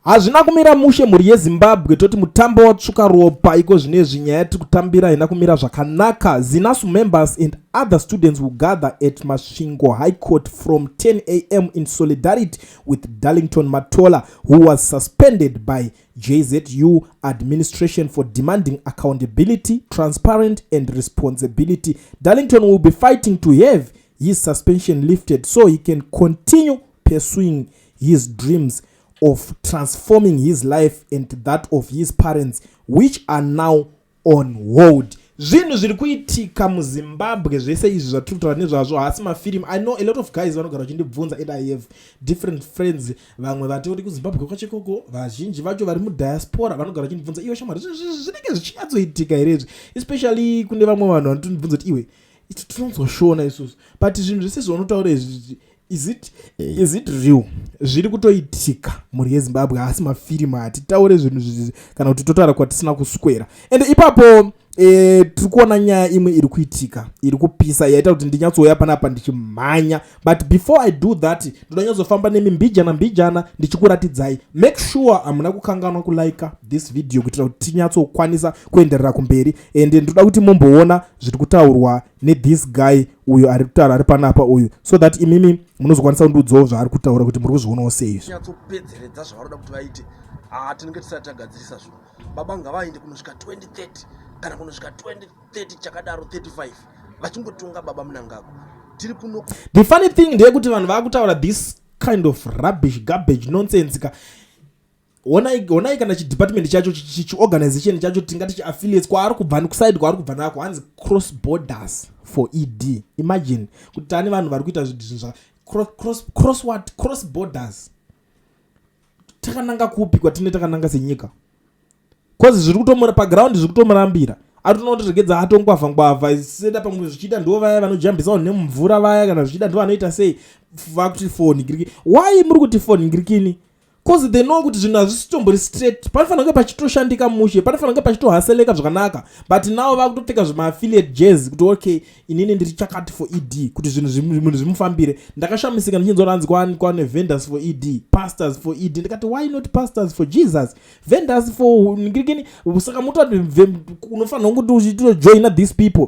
hazvina kumira mushe mhuri yezimbabwe toti mutambo watsvuka ropa iko zvinezvi nyaya yatiri kutambira haina kumira zvakanaka. Zinasu members and other students will gather at Masvingo High Court from 10 a.m. in solidarity with Darlington Matola, who was suspended by JZU administration for demanding accountability, transparency and responsibility. Darlington will be fighting to have his suspension lifted so he can continue pursuing his dreams of transforming his life and that of his parents, which are now on hold. Zvinhu zviri kuitika muZimbabwe zvese izvi zvatiri kutaura nezvazvo hasi mafilm. I know a lot of guys vanogara vachindibvunza and I have different friends vamwe vatori kuZimbabwe kwachekoko vazhinji vacho vari mudiaspora vanogara vachindibvunza iwe shamwari zvinenge zvichinyatsoitika here izvi, especially kune vamwe vanhu vanotondibvunza kuti iwe tinozoshona isusu but zvinhu zvese zvaunotaura izvi is it real zviri kutoitika muri yeZimbabwe hasi mafilm hatitaure zvinhu kana kuti totaura kwatisina kuswera. And ipapo tiri kuona nyaya imwe iri kuitika iri kupisa yaita kuti ndinyatsouya panapa ndichimhanya, but before I do that ndoda nyatsofamba nemimbijana ndichikuratidzai. Make sure hamuna kukanganwa kulika this video kuitira kuti tinyatsokwanisa kuenderera kumberi, and ndoda kuti mumboona zviri kutaurwa nethis guy uyo ari kutaura ari panapa uyu, so that imimi munozokwanisa kundudzawo zvaari kutaura kuti muri kuzvionawo sei izvi. Nyatsopedzeredza zvavaroda kuti vaite tinenge tisati tagadzirisa zvinhu. Baba ngavaende kunosvika 2030 kana kunosvika 2030 chakadaro 35 vachingotonga baba munangako tiri kuno. The funny thing ndeyekuti vanhu vakutaura this kind of rubbish garbage nonsense ka Honai kana chidepartment chacho chiorganization chacho tingati chiaffiliates kwaari kubva kuside kwaari kubva nako hanzi cross borders for ED. Imagine kuti tani vanhu vari kuita zvinhu cross borders. Takananga kupi kwatine takananga senyika? Cause zviri kutomura paground zviri kutomurambira. Atona kuti regedza atongwavha senda pamwe zvichida ndo vaya vanojambisa nemvura vaya kana zvichida ndo vanoita sei vakuti phone ngiriki. Why muri kuti phone ngirikini? Cause they know kuti zvinhu hazvisitombori straight. Panofanira kunge pachitoshandika mushe, panofanira kunge pachitohaseleka zvakanaka, but now vakutopfeka zvima affiliate jazz kuti okay inini ndiri chakati for ED kuti zvinhu zvimufambire. Ndakashamisika ndichinzwa anzi kwane vendors for ED, pastors for ED. Ndikati why not pastors for Jesus? Vendors for ngirikini. Saka muto unofanira kuti uchitojoina these people.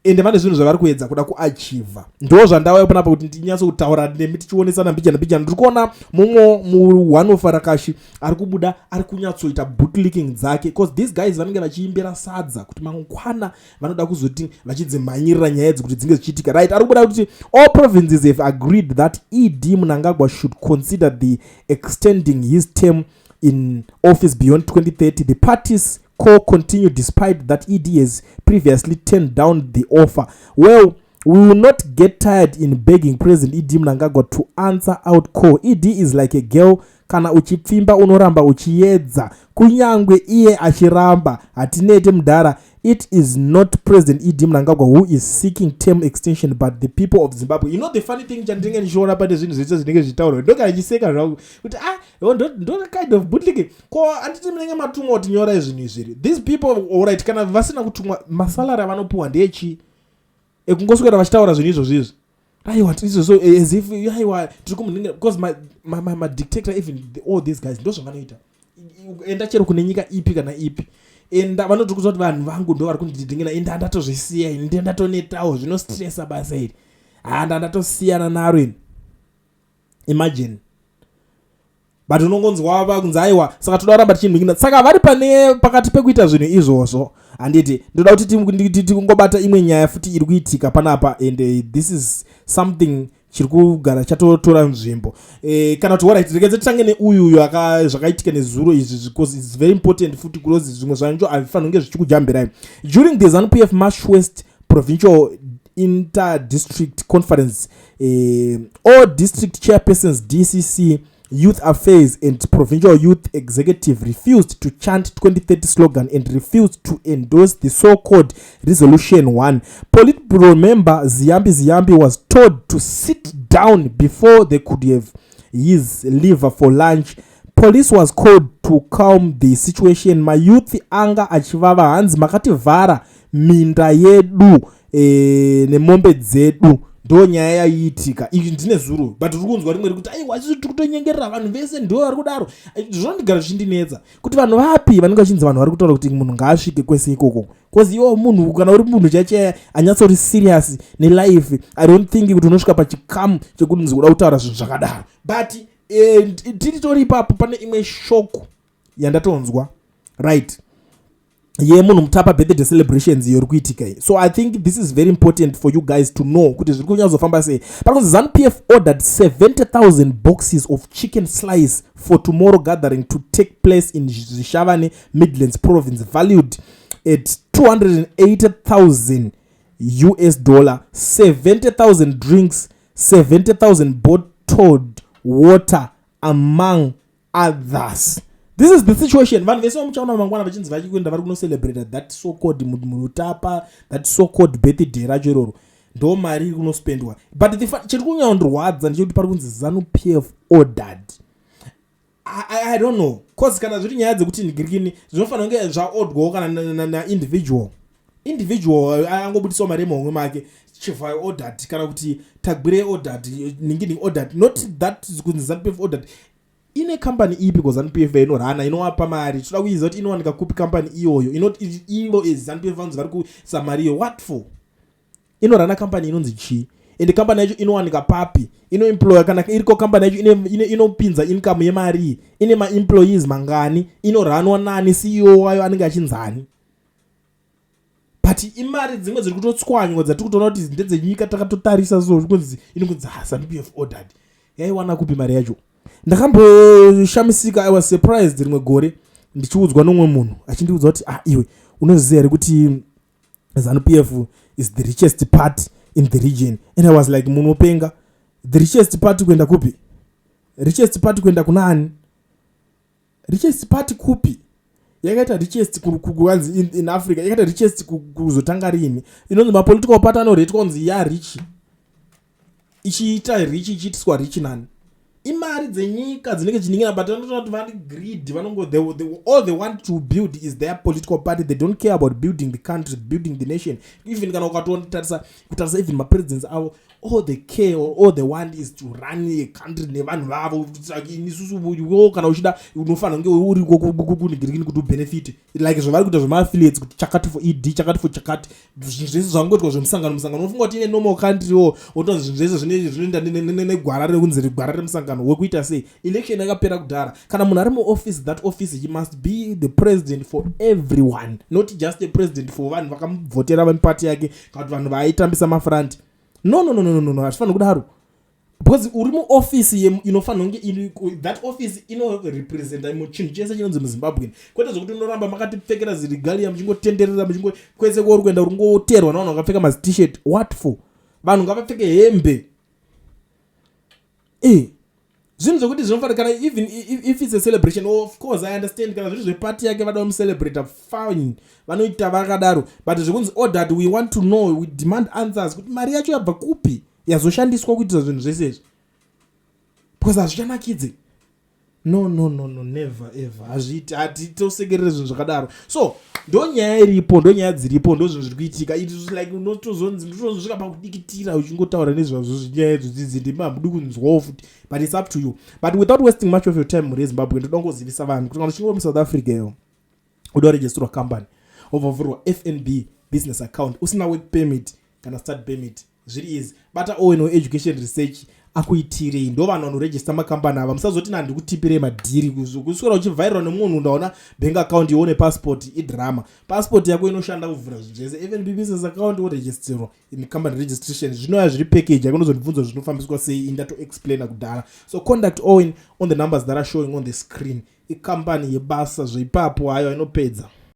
Ende vane zvinhu zvavari kuedza kuda kuachieva. Ndo zvandauya panapa kuti ndinyatso kutaura nemi tichionesana mbijana. Ndiri kuona mumwe one of Arakashi ari kubuda ari kunyatsoita bootlicking dzake, because these guys vanenge vachiimbira sadza kuti mangwana vanoda kuzoti vachidzimhanyirira nyaya kuti dzinge zichiitika. Right, ari kubuda kuti all provinces have agreed that ED Mnangagwa should consider the extending his term in office beyond 2030. The parties continue despite that ED has previously turned down the offer. Well, we will not get tired in begging President ED Mnangagwa to answer out call. ED is like a girl, kana uchipfimba unoramba uchiedza kunyangwe iye achiramba hatinete mudhara. It is not President ED Mnangagwa who is seeking term extension but the people of Zimbabwe. You know the funny thing chandinge nishoona pande zvinhu zvese zvinenge zvitaurwa ndoka ndichiseka zvangu kuti ndo kind of bootlicking ko anditi mnenge matumwa kuti nyora zvinhu izvi. These people alright kana vasina kutumwa masalary avanopuwa ndechi ekungoswera vachitaura zvinhu izvozvo. Aiwa tizvo so as if aiwa tiri kumuningira because my dictator even all these guys ndo zvavanoita. Enda chero kune nyika ipi kana ipi. Enda vanoti kuzoti vanhu vangu ndo vari kundidhingina enda ndatozvisiya ende ndatonetawo zvinostressa basa iri. Ndatosiyana naro ini. Imagine. But unongonzwa vakunzi aiwa saka toda kuramba tichimhingina. Saka vari pane pakati pekuita zvinhu izvozvo handiti ndoda kuti tikungobata imwe nyaya futi iri kuitika panapa, and this is something chiri kugara chatotora nzvimbo. Kana kuti alright regedze titange neuyu zvakaitika nezuro izvi because it's very important futi because zvimwe zvanjo afanira kunge zvichikujambirai. During the ZANUPF March West Provincial Inter-District Conference, all district chairpersons, DCC, Youth Affairs and Provincial Youth Executive refused to chant 2030 slogan and refused to endorse the so-called Resolution 1. Politburo member Ziyambi was told to sit down before they could have his liver for lunch. Police was called to calm the situation. My youth anger achivava hands makati vara minda yedu nemombe dzedu ndo nyaya yaiitika. Izvi ndine zuro but tiri kunzwa rimwe rekuti aiwa isusu tiri kutonyengerera vanhu vese ndo vari kudaro. Zvinondigara zvichindinetsa kuti vanhu vapi vanenge vachinzi vanhu vari kutaura kuti munhu ngaasvike kwese ikoko, cause iwo munhu kana uri munhu chache anyatsori serious nelife, I don't think kuti unosvika pachikamu chekunzi kuda kutaura zvinhu zvakadaro. But tiri tori ipapo pane imwe shoko yandatonzwa right munhu mutapa birthday celebrations yori kuitika. So I think this is very important for you guys to know kuti zviri kunyazofamba sei. Pakunzi Zanupf ordered 70,000 boxes of chicken slice for tomorrow gathering to take place in Zvishavane Midlands province valued at $280,000 US, 70,000 drinks, 70,000 bottled water among others. This is the situation. Vanhu vese vamuchaona mangwana vachinzi vachikuenda vari kuno-celebrate that so-called mutapa, that so-called birthday racho iroro, ndo mari iri kunospendwa. But chiri kunyaondorwadza ndechekuti pari kunzi Zanupf ordered. I don't know, cause kana zviri nyaya dzekuti ndigirikini zvinofanira kunge zvaordwawo kana na individual angobudiswa mari emahomwe make chivai ordered kana kuti tagwire ordered ningini ordered, not that kunzi Zanupf ordered. Ine company ipi kwa Zanupf inorana inowapa mari, toda kuiziva kuti inowanika kupi company iyoyo, ivo is Zanupf vanhu vari kusamariyo what for? Inorana company inonzi chi, and company yacho inowanika papi, inoemploya kana iriko company yacho inopinza income yemari, ine ma-employees mangani, inoranwa nani, CEO wayo anenge achinzani. But imari dzimwe dziri kutotswanywa dzatiri kutoona kuti ndedzenyika takatotarisa so inonzi Zanupf ordered. Yaiwana kupi mari yacho? Ndakamboshamisika, I was surprised rimwe gore ndichiudzwa nomwe munhu achindiudza kuti iwe unoziva here kuti Zanupf is the richest part in the region, and I was like munopenga, the richest part kuenda kupi? Richest part kuenda kunani? Richest part kupi? Yakaita richest kuwanzi in Africa, yakaita richest kuzotanga rini? Inonzi ma political part anoretwa kunzi ya rich, ichiita rich ichiitiswa rich nani? Imari dzenyika dzinenge chiningina, but vanotoona kuti vane greed, all they want to build is their political party. They don't care about building the country, building the nation. Even kana ukatotarisa even ma-presidents avo, all they care or all they want is to run a country nevanhu vavo. Isusu kana uchida unofanira kunge uri kunigirikini kuti ubenefit, like zvavari kuita zvema-affiliates kuti chakati for ed chakati for chakati, zvinhu zvese zvangoitwa zvemusangano unofunga kuti ine normal country otonzi zvinhu zvese zvinoenda negwara rekunzi gwara remusangano wekuita sei. Election yakapera kudhara, kana munhu ari muoffice, that office he must be the president for everyone, not just a president for vanhu vakamuvhotera vemipati yake kana kuti vanhu vaaitambisa mafrandi. No, hazvifanira kudaro, because uri muoffice inofanira kunge that office inorepresenta chinhu chese chinonzi muZimbabwe, kwete zvokuti unoramba makatipfekera zirigalia muchingotenderera kwese kwori kuenda uri ngoterwa navanhu vakapfeka mazt-shirt. What for? Vanhu ngavapfeke hembe. Zvinhu zvokuti zvinofanira kana even if it's a celebration, of course I understand, kana zviri zvepati yake vada kumucelebrate fine, vanoita vakadaro, but zvokunzi ordered, we want to know, we demand answers kuti mari yacho yabva kupi yazoshandiswa kuitira zvinhu zvese izvi, because hazvichanakidze. No, never ever. Hazviiti, hatitosekerere zvinhu zvakadaro. So ndo nyaya iripo, ndo nyaya dziripo, ndo zvinhu zviri kuitika. It is like unotozvika pakudikitira uchingotaura nezvazvo zvinyaya idzodzi ndimabudi kunzwawo futi, but it's up to you. But without wasting much of your time muri Zimbabwe, ndoda kungozivisa vanhu kuti kana uchinge muSouth Africa iyo uda kuregisterwa company, wobvavhurwa FNB business account, usina work permit kana start permit, zviri easy. Bata ONO education research akuitirei, ndo vanhu vanoregister makambani ava. Musazoti ndikutipirei madhiri kuswera uchivhairwa nemunhu undaona bank account ione passport idrama. Passport yako inoshanda kuvhura zvinhu zvese. FNB business account woregisterwa in company registration, zvinoya zviri package yakunozondibvunza zvinofambiswa sei, indato explainer kudhara. So contact Owen on the numbers that are showing on the screen. Company yebasa zveipapo hayo inopedza.